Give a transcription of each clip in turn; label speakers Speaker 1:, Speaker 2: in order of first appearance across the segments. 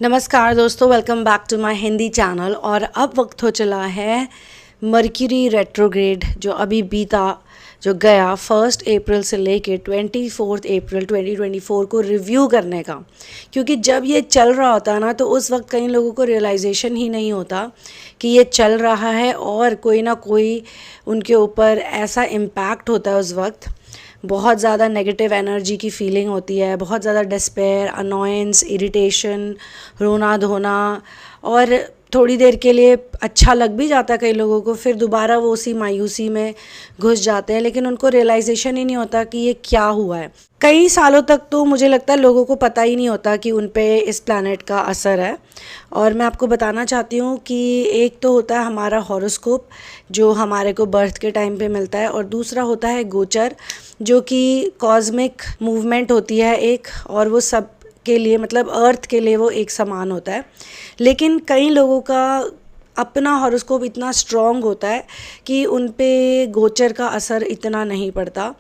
Speaker 1: नमस्कार दोस्तों, welcome back to my Hindi channel. और अब वक्त हो चला है मर्क्यूरी रेट्रोग्रेड जो अभी बीता, जो गया 1 अप्रैल से लेके 24 अप्रैल 2024 को रिव्यू करने का। क्योंकि जब ये चल रहा होता है ना, तो उस वक्त कई लोगों को रियलाइजेशन ही नहीं होता कि ये चल रहा है और कोई ना कोई उनके ऊपर ऐसा इम्पैक्ट होता है। उस वक्त बहुत ज़्यादा नेगेटिव एनर्जी की फीलिंग होती है, बहुत ज़्यादा डिस्पेयर, अनोयंस, इरिटेशन, रोना धोना, और थोड़ी देर के लिए अच्छा लग भी जाता है कई लोगों को, फिर दोबारा वो उसी मायूसी में घुस जाते हैं, लेकिन उनको रियलाइजेशन ही नहीं होता कि ये क्या हुआ है। कई सालों तक तो मुझे लगता है लोगों को पता ही नहीं होता कि उन पे इस प्लैनेट का असर है। और मैं आपको बताना चाहती हूँ कि एक तो होता है हमारा हॉरोस्कोप जो हमारे को बर्थ के टाइम पे मिलता है, और दूसरा होता है गोचर जो कि कॉस्मिक मूवमेंट होती है एक, और वो सब के लिए, मतलब अर्थ के लिए वो एक समान होता है। लेकिन कई लोगों का अपना हॉरोस्कोप इतना स्ट्रॉन्ग होता है कि उन पे गोचर का असर इतना नहीं पड़ता।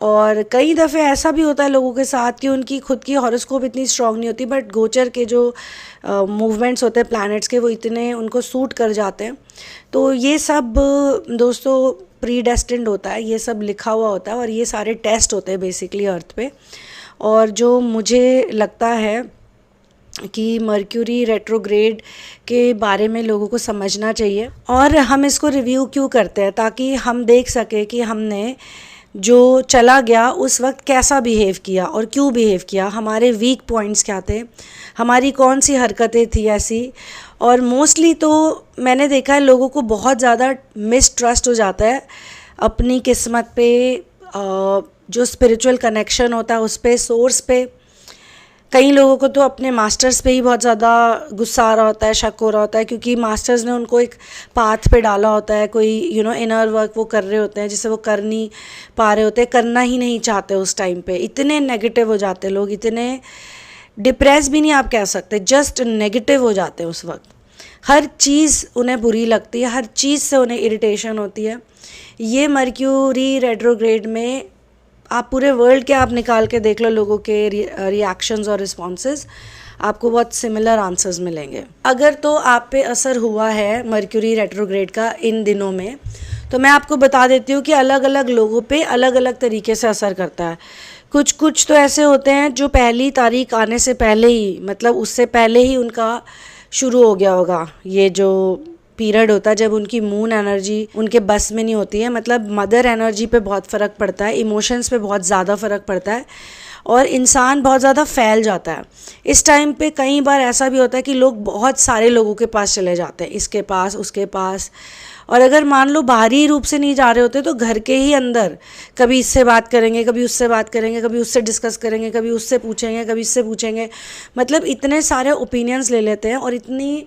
Speaker 1: और कई दफ़े ऐसा भी होता है लोगों के साथ कि उनकी खुद की हॉरोस्कोप इतनी स्ट्रॉन्ग नहीं होती, बट गोचर के जो मूवमेंट्स होते हैं प्लैनेट्स के, वो इतने उनको सूट कर जाते हैं। तो ये सब दोस्तों प्री डेस्टिन्ड होता है, ये सब लिखा हुआ होता है, और ये सारे टेस्ट होते हैं बेसिकली अर्थ पे। और जो मुझे लगता है कि मर्क्यूरी रेट्रोग्रेड के बारे में लोगों को समझना चाहिए, और हम इसको रिव्यू क्यों करते हैं, ताकि हम देख सकें कि हमने जो चला गया उस वक्त कैसा बिहेव किया और क्यों बिहेव किया, हमारे वीक पॉइंट्स क्या थे, हमारी कौन सी हरकतें थी ऐसी। और मोस्टली तो मैंने देखा है लोगों को बहुत ज़्यादा मिसट्रस्ट हो जाता है अपनी किस्मत पे, जो स्पिरिचुअल कनेक्शन होता है उस पे, सोर्स पे। कई लोगों को तो अपने मास्टर्स पे ही बहुत ज़्यादा गुस्सा आ रहा होता है, शक हो रहा होता है, क्योंकि मास्टर्स ने उनको एक पाथ पे डाला होता है, कोई इनर वर्क वो कर रहे होते हैं जिसे वो कर नहीं पा रहे होते, करना ही नहीं चाहते उस टाइम पे। इतने नेगेटिव हो जाते हैं लोग, इतने डिप्रेस भी नहीं आप कह सकते, जस्ट नेगेटिव हो जाते हैं उस वक्त। हर चीज़ उन्हें बुरी लगती है, हर चीज़ से उन्हें इरिटेशन होती है। ये मर्क्यूरी रेट्रोग्रेड में आप पूरे वर्ल्ड के आप निकाल के देख लो, लोगों के रिएक्शंस और रिस्पॉन्सेज, आपको बहुत सिमिलर आंसर्स मिलेंगे। अगर तो आप पे असर हुआ है मर्क्यूरी रेट्रोग्रेड का इन दिनों में, तो मैं आपको बता देती हूँ कि अलग अलग लोगों पे अलग अलग तरीके से असर करता है। कुछ तो ऐसे होते हैं जो पहली तारीख आने से पहले ही, मतलब उससे पहले ही उनका शुरू हो गया होगा ये जो पीरियड होता है, जब उनकी मून एनर्जी उनके बस में नहीं होती है। मतलब मदर एनर्जी पे बहुत फ़र्क पड़ता है, इमोशंस पे बहुत ज़्यादा फ़र्क पड़ता है, और इंसान बहुत ज़्यादा फैल जाता है इस टाइम पे। कई बार ऐसा भी होता है कि लोग बहुत सारे लोगों के पास चले जाते हैं, इसके पास उसके पास। और अगर मान लो बाहरी रूप से नहीं जा रहे होते, तो घर के ही अंदर कभी इससे बात करेंगे, कभी उससे बात करेंगे, कभी उससे डिस्कस करेंगे, कभी उससे पूछेंगे, कभी इससे पूछेंगे। मतलब इतने सारे ओपिनियंस ले लेते हैं और इतनी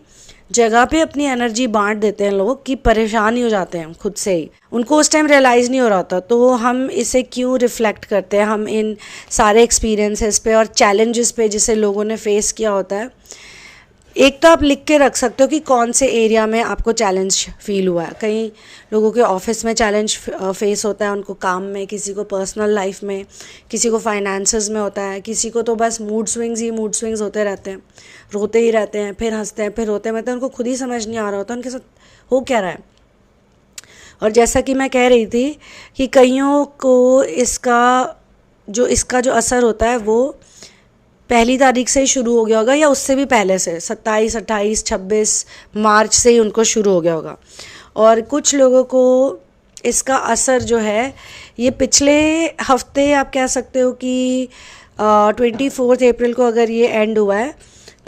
Speaker 1: जगह पे अपनी एनर्जी बांट देते हैं लोग कि परेशान ही हो जाते हैं खुद से ही, उनको उस टाइम रियलाइज़ नहीं हो रहा था। तो हम इसे क्यों रिफ्लेक्ट करते हैं, हम इन सारे एक्सपीरियंसेस पे और चैलेंजेस पे जिसे लोगों ने फेस किया होता है। एक तो आप लिख के रख सकते हो कि कौन से एरिया में आपको चैलेंज फील हुआ है। कई लोगों के ऑफिस में चैलेंज फेस होता है, उनको काम में, किसी को पर्सनल लाइफ में, किसी को फाइनेंसेस में होता है, किसी को तो बस मूड स्विंग्स होते रहते हैं, रोते ही रहते हैं, फिर हंसते हैं, फिर रोते हैं। मतलब उनको खुद ही समझ नहीं आ रहा होता उनके साथ हो क्या रहा है। और जैसा कि मैं कह रही थी कि कईयों को इसका जो असर होता है वो पहली तारीख से ही शुरू हो गया होगा, या उससे भी पहले से 27, 28, 26 मार्च से ही उनको शुरू हो गया होगा। और कुछ लोगों को इसका असर जो है ये पिछले हफ्ते, आप कह सकते हो कि 24 अप्रैल को अगर ये एंड हुआ है,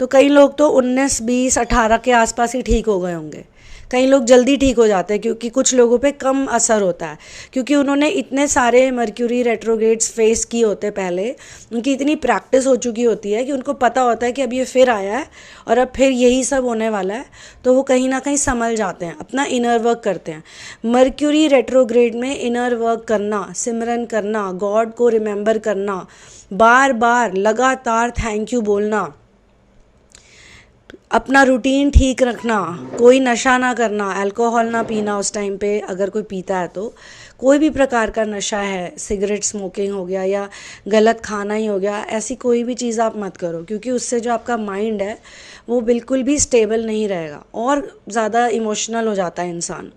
Speaker 1: तो कई लोग तो 19, 20, 18 के आसपास ही ठीक हो गए होंगे। कई लोग जल्दी ठीक हो जाते हैं, क्योंकि कुछ लोगों पे कम असर होता है, क्योंकि उन्होंने इतने सारे मर्क्यूरी रेट्रोग्रेड्स फेस किए होते हैं पहले, उनकी इतनी प्रैक्टिस हो चुकी होती है कि उनको पता होता है कि अब ये फिर आया है और अब फिर यही सब होने वाला है। तो वो कहीं ना कहीं संभल जाते हैं, अपना इनर वर्क करते हैं। मर्क्यूरी रेट्रोग्रेड में इनर वर्क करना, सिमरन करना, गॉड को रिमेंबर करना, बार बार लगातार थैंक यू बोलना, अपना रूटीन ठीक रखना, कोई नशा ना करना, अल्कोहल ना पीना उस टाइम पे, अगर कोई पीता है तो कोई भी प्रकार का नशा है, सिगरेट स्मोकिंग हो गया या गलत खाना ही हो गया, ऐसी कोई भी चीज़ आप मत करो, क्योंकि उससे जो आपका माइंड है वो बिल्कुल भी स्टेबल नहीं रहेगा और ज़्यादा इमोशनल हो जाता है इंसान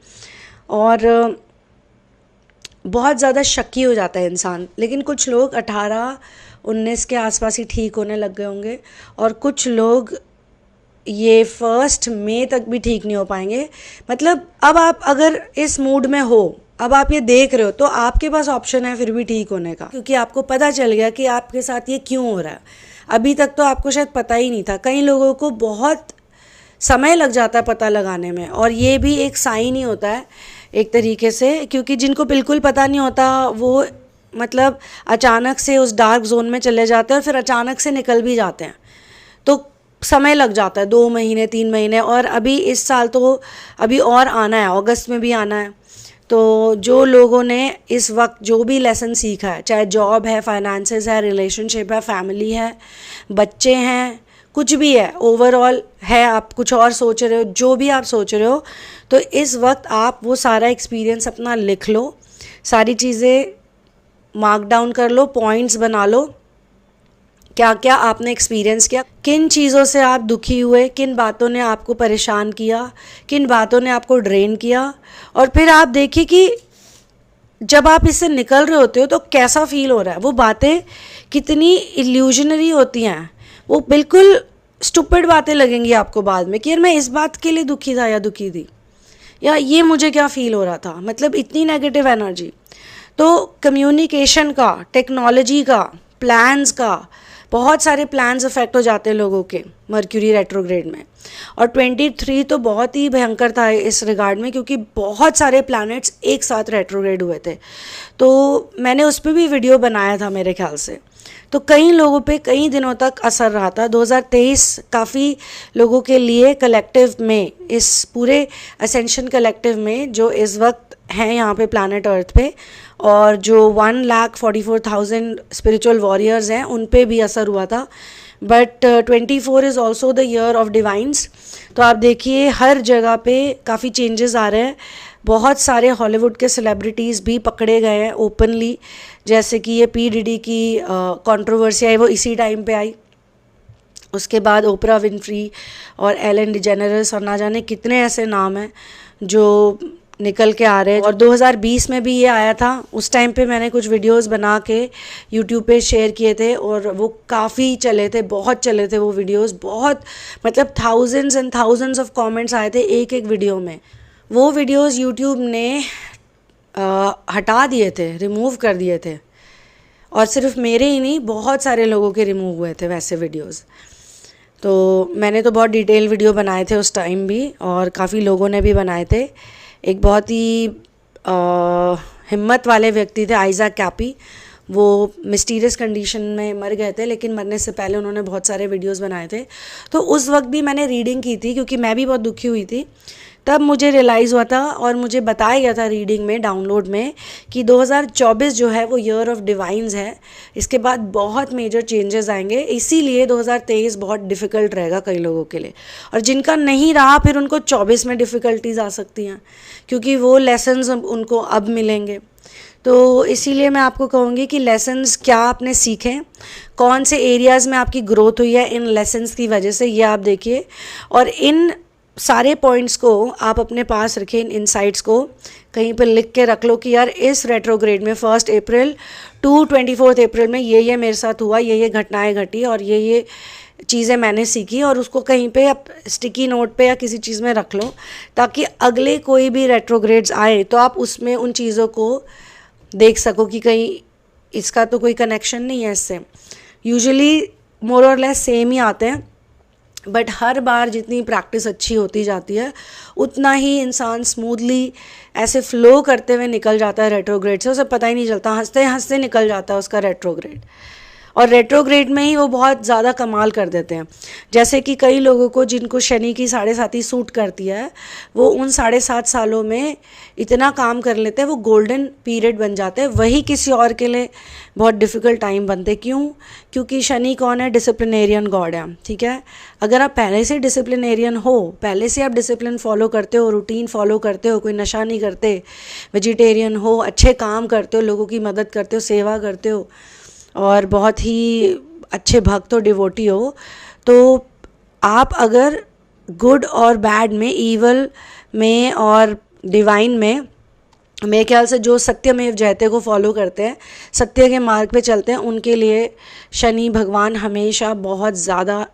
Speaker 1: और बहुत ज़्यादा शक्की हो जाता है इंसान। लेकिन कुछ लोग 18-19 के आसपास ही ठीक होने लग गए होंगे और कुछ लोग ये 1 मई तक भी ठीक नहीं हो पाएंगे। मतलब अब आप अगर इस मूड में हो, अब आप ये देख रहे हो, तो आपके पास ऑप्शन है फिर भी ठीक होने का, क्योंकि आपको पता चल गया कि आपके साथ ये क्यों हो रहा है। अभी तक तो आपको शायद पता ही नहीं था। कई लोगों को बहुत समय लग जाता है पता लगाने में, और ये भी एक साइन ही होता है एक तरीके से, क्योंकि जिनको बिल्कुल पता नहीं होता वो मतलब अचानक से उस डार्क जोन में चले जाते हैं और फिर अचानक से निकल भी जाते हैं, तो समय लग जाता है 2 महीने 3 महीने। और अभी इस साल तो अभी और आना है, अगस्त में भी आना है। तो जो लोगों ने इस वक्त जो भी लेसन सीखा है, चाहे जॉब है, फाइनेंसेस है, रिलेशनशिप है, फैमिली है, बच्चे हैं, कुछ भी है, ओवरऑल है, आप कुछ और सोच रहे हो, जो भी आप सोच रहे हो, तो इस वक्त आप वो सारा एक्सपीरियंस अपना लिख लो, सारी चीज़ें मार्क डाउन कर लो, पॉइंट्स बना लो, क्या क्या आपने एक्सपीरियंस किया, किन चीज़ों से आप दुखी हुए, किन बातों ने आपको परेशान किया, किन बातों ने आपको ड्रेन किया, और फिर आप देखिए कि जब आप इससे निकल रहे होते हो तो कैसा फील हो रहा है। वो बातें कितनी इल्यूजनरी होती हैं, वो बिल्कुल स्टूपिड बातें लगेंगी आपको बाद में कि यार मैं इस बात के लिए दुखी था या दुखी थी, या ये मुझे क्या फील हो रहा था, मतलब इतनी नेगेटिव एनर्जी। तो कम्युनिकेशन का, टेक्नोलॉजी का, प्लान्स का, बहुत सारे प्लान्स अफेक्ट हो जाते हैं लोगों के मर्क्यूरी रेट्रोग्रेड में। और 23 तो बहुत ही भयंकर था इस रिगार्ड में, क्योंकि बहुत सारे प्लैनेट्स एक साथ रेट्रोग्रेड हुए थे। तो मैंने उस पर भी वीडियो बनाया था मेरे ख्याल से। तो कई लोगों पे कई दिनों तक असर रहा था। 2023 काफ़ी लोगों के लिए कलेक्टिव में, इस पूरे असेंशन कलेक्टिव में जो इस वक्त हैं यहाँ पे प्लानट अर्थ पे, और जो 1,44,000 स्पिरिचुअल वॉरियर्स हैं, उन पे भी असर हुआ था। But 24 is also the year of divines. तो आप देखिए हर जगह पे काफ़ी चेंजेस आ रहे हैं। बहुत सारे हॉलीवुड के सेलिब्रिटीज़ भी पकड़े गए हैं ओपनली, जैसे कि ये पी डिडी की कंट्रोवर्सी आई, वो इसी टाइम पे आई। उसके बाद ओपरा विनफ्री और एलन डिजेनेरेस और ना जाने कितने ऐसे नाम हैं जो निकल के आ रहे हैं। और 2020 में भी ये आया था, उस टाइम पे मैंने कुछ वीडियोस बना के यूट्यूब पे शेयर किए थे और वो काफ़ी चले थे, बहुत चले थे वो वीडियोस, बहुत मतलब thousands and thousands of comments आए थे एक एक वीडियो में। वो वीडियोस यूट्यूब ने हटा दिए थे, रिमूव कर दिए थे, और सिर्फ मेरे ही नहीं, बहुत सारे लोगों के रिमूव हुए थे वैसे वीडियोस। तो मैंने तो बहुत डिटेल वीडियो बनाए थे उस टाइम भी, और काफ़ी लोगों ने भी बनाए थे। एक बहुत ही हिम्मत वाले व्यक्ति थे, आइज़ैक कैपी। वो मिस्टीरियस कंडीशन में मर गए थे, लेकिन मरने से पहले उन्होंने बहुत सारे वीडियोस बनाए थे। तो उस वक्त भी मैंने रीडिंग की थी, क्योंकि मैं भी बहुत दुखी हुई थी। तब मुझे रियलाइज़ हुआ था और मुझे बताया गया था रीडिंग में, डाउनलोड में, कि 2024 जो है वो ईयर ऑफ डिवाइंस है। इसके बाद बहुत मेजर चेंजेस आएंगे, इसीलिए 2023 बहुत डिफ़िकल्ट रहेगा कई लोगों के लिए। और जिनका नहीं रहा फिर उनको 24 में डिफ़िकल्टीज आ सकती हैं, क्योंकि वो लेसन्स उनको अब मिलेंगे। तो इसीलिए मैं आपको कहूँगी कि लेसन्स क्या आपने सीखे, कौन से एरियाज़ में आपकी ग्रोथ हुई है इन लेसन्स की वजह से, ये आप देखिए। और इन सारे पॉइंट्स को आप अपने पास रखें, इन इनसाइट्स को कहीं पर लिख के रख लो कि यार इस रेट्रोग्रेड में 1 अप्रैल टू 24 अप्रैल में ये मेरे साथ हुआ, ये घटनाएं घटी और ये चीज़ें मैंने सीखी, और उसको कहीं पे आप स्टिकी नोट पे या किसी चीज़ में रख लो, ताकि अगले कोई भी रेट्रोग्रेड्स आए तो आप उसमें उन चीज़ों को देख सको कि कहीं इसका तो कोई कनेक्शन नहीं है इससे। यूजुअली मोर और लेस सेम ही आते हैं, बट हर बार जितनी प्रैक्टिस अच्छी होती जाती है उतना ही इंसान स्मूथली ऐसे फ्लो करते हुए निकल जाता है रेट्रोग्रेड से, उसे पता ही नहीं चलता, हंसते हंसते निकल जाता है उसका रेट्रोग्रेड। और रेट्रोग्रेड में ही वो बहुत ज़्यादा कमाल कर देते हैं। जैसे कि कई लोगों को जिनको शनि की 7.5 सूट करती है, वो उन 7.5 सालों में इतना काम कर लेते हैं, वो गोल्डन पीरियड बन जाते हैं। वही किसी और के लिए बहुत डिफ़िकल्ट टाइम बनते। क्यों? क्योंकि शनि कौन है? डिसिप्लिनेरियन गॉड है, ठीक है। अगर आप पहले से डिसिप्लिनेरियन हो, पहले से आप डिसिप्लिन फॉलो करते हो, रूटीन फॉलो करते हो, कोई नशा नहीं करते, वेजिटेरियन हो, अच्छे काम करते हो, लोगों की मदद करते हो, सेवा करते हो और बहुत ही अच्छे भक्त हो, डिवोटी हो, तो आप अगर गुड और बैड में, ईवल में और डिवाइन में, मेरे ख्याल से जो सत्यमेव जयते को फॉलो करते हैं, सत्य के मार्ग पे चलते हैं, उनके लिए शनि भगवान हमेशा बहुत ज़्यादा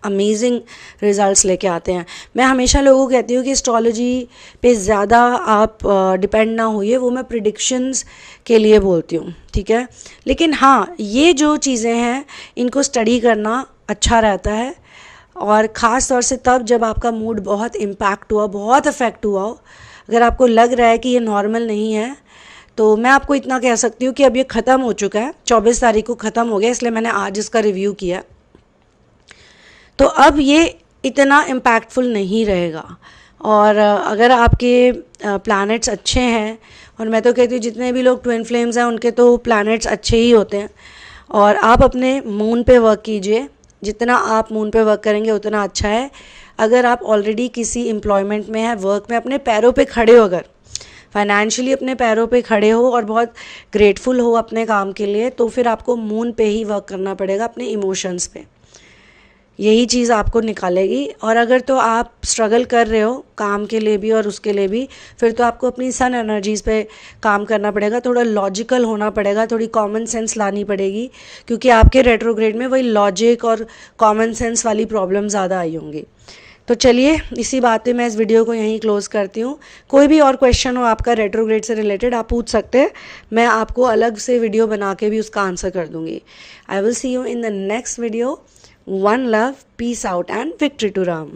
Speaker 1: अमेजिंग रिजल्ट्स लेके आते हैं। मैं हमेशा लोगों को कहती हूँ कि एस्ट्रोलॉजी पे ज़्यादा आप डिपेंड ना होइए, वो मैं प्रिडिक्शंस के लिए बोलती हूँ, ठीक है। लेकिन हाँ, ये जो चीज़ें हैं इनको स्टडी करना अच्छा रहता है, और ख़ास तौर से तब जब आपका मूड बहुत इम्पैक्ट हुआ, बहुत अफेक्ट हुआ हो। अगर आपको लग रहा है कि ये नॉर्मल नहीं है, तो मैं आपको इतना कह सकती हूँ कि अब ये ख़त्म हो चुका है, 24 तारीख को ख़त्म हो गया, इसलिए मैंने आज इसका रिव्यू किया। तो अब ये इतना इम्पैक्टफुल नहीं रहेगा। और अगर आपके प्लैनेट्स अच्छे हैं, और मैं तो कहती हूँ जितने भी लोग ट्विन फ्लेम्स हैं उनके तो प्लैनेट्स अच्छे ही होते हैं, और आप अपने मून पे वर्क कीजिए, जितना आप मून पे वर्क करेंगे उतना अच्छा है। अगर आप ऑलरेडी किसी एम्प्लॉयमेंट में है, वर्क में अपने पैरों पे खड़े हो, अगर फाइनेंशियली अपने पैरों पे खड़े हो और बहुत ग्रेटफुल हो अपने काम के लिए, तो फिर आपको मून पे ही वर्क करना पड़ेगा, अपने इमोशंस पे। यही चीज़ आपको निकालेगी। और अगर तो आप स्ट्रगल कर रहे हो काम के लिए भी और उसके लिए भी, फिर तो आपको अपनी सन एनर्जीज़ पे काम करना पड़ेगा, थोड़ा लॉजिकल होना पड़ेगा, थोड़ी कॉमन सेंस लानी पड़ेगी, क्योंकि आपके रेट्रोग्रेड में वही लॉजिक और कॉमन सेंस वाली प्रॉब्लम ज़्यादा आई होंगी। तो चलिए, इसी बात पे मैं इस वीडियो को यहीं क्लोज़ करती हूँ। कोई भी और क्वेश्चन हो आपका रेट्रोग्रेड से रिलेटेड, आप पूछ सकते हैं, मैं आपको अलग से वीडियो बना के भी उसका आंसर कर दूँगी। I will see you in the next video. One love, peace out, and victory to Ram.